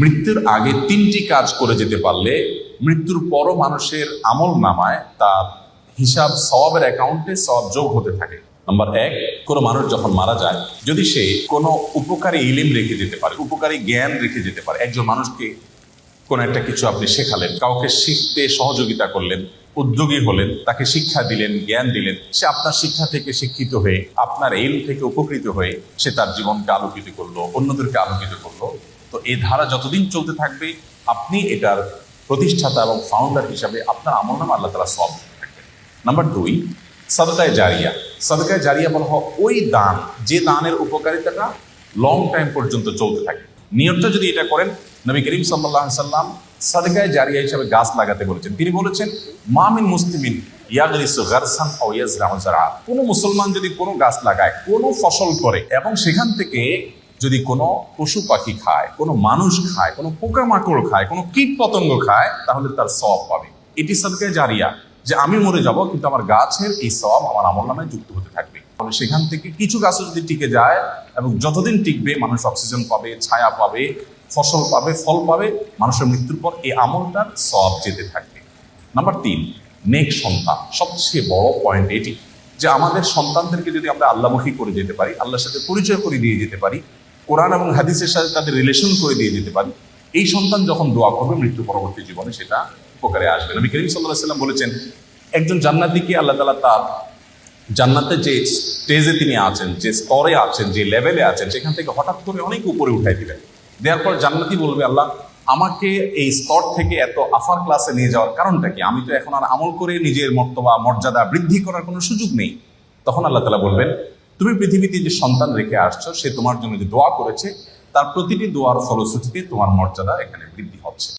মৃত্যুর আগে 3টি কাজ করে যেতে পারলে মৃত্যুর পরও মানুষের আমল নামায় তার হিসাব সওয়াবের অ্যাকাউন্টে সওয়াব যোগ হতে থাকে। নাম্বার 1, কোনো মানুষ যখন মারা যায়, যদি সে কোনো উপকারী ইলিম রেখে যেতে পারে, উপকারী জ্ঞান রেখে যেতে পারে। একজন মানুষকে কোনো একটা কিছু আপনি শেখালেন, কাউকে শিখতে সহযোগিতা করলেন, উদ্যোগী হলেন, তাকে শিক্ষা দিলেন, জ্ঞান দিলেন, সে আপনার শিক্ষা থেকে শিক্ষিত হয়ে, আপনার ইলম থেকে উপকৃত হয়ে সে তার জীবনকে আলোকিত করলো, অন্যদেরকে আলোকিত করলো। তো এই ধারা যতদিন চলতে থাকবে, আপনি এটার প্রতিষ্ঠাতা এবং ফাউন্ডার হিসাবে আপনার আমলনামা আল্লাহ তাআলা সওয়াব দিতে থাকবেন। নাম্বার 2, সাদকায়ে জারিয়া। সাদকায়ে জারিয়া বলা হয় ওই দান, যে দানের উপকারিতাটা লং টাইম পর্যন্ত চলতে থাকে। নিয়তটা যদি এটা করেন, নবী করিম সাল্লাল্লাহু আলাইহি সাল্লাম সাদকায়ে জারিয়া হিসাবে গাছ লাগাতে বলেছেন। তিনি বলেছেন, মা মিন মুসলিমিন ইয়াগরিসু গারসান আও ইয়াজরাউ যারআ। কোনো মুসলমান যদি কোনো গাছ লাগায়, কোনো ফসল করে, এবং সেখান থেকে যদি কোনো পশু পাখি খায়, কোনো মানুষ খায়, কোনো পোকামাকড় খায়, কোনো কীট পতঙ্গ খায়, তাহলে তার সওয়াব পাবে। এটি সাদকায়ে জারিয়া, যে আমি মরে যাব কিন্তু আমার গাছের এই সওয়াব আমার আমলনামায় যুক্ত হতে থাকবে। তাহলে সেখান থেকে কিছু গাছ যদি টিকে যায়, এবং যতদিন টিকবে মানুষ অক্সিজেন পাবে, ছায়া পাবে, ফসল পাবে, ফল পাবে, মানুষের মৃত্যুর পর এই আমলটার সওয়াব যেতে থাকবে। নাম্বার 3, নেক সন্তান। সবচেয়ে বড় পয়েন্ট এটি, যে আমাদের সন্তানদেরকে যদি আমরা আল্লাহমুখী করে যেতে পারি, আল্লাহর সাথে পরিচয় করে দিয়ে যেতে পারি, কোরআন এবং হাদিসের সাথে তাদের রিলেশন করে দিয়ে যেতে পারি, এই সন্তান যখন দোয়া করবে মৃত্যু পরবর্তী জীবনে সেটা উপকারে আসবে। নবী করিম সাল্লাল্লাহু আলাইহি ওয়াসাল্লাম বলেছেন, একজন জান্নাতীকে আল্লাহ তাআলা তার জান্নাতে যে স্টেজে তিনি আছেন, যে স্তরে আছেন, যে লেভেলে আছেন, সেখান থেকে হঠাৎ করে অনেক উপরে উঠাই দিবেন। দেওয়ার পর জান্নাতি বলবে, আল্লাহ আমাকে এই স্তর থেকে এত আফার ক্লাসে নিয়ে যাওয়ার কারণটা কি? আমি তো এখন আর আমল করে নিজের মর্তবা মর্যাদা বৃদ্ধি করার কোনো সুযোগ নেই। তখন আল্লাহ তাআলা বলবেন, তুমি পৃথিবীতে যে সন্তান রেখে আসছো, সে তোমার জন্য যে দোয়া করেছে, তার প্রতিটি দোয়ার ফলশ্রুতিতে তোমার মর্যাদা এখানে বৃদ্ধি হচ্ছে।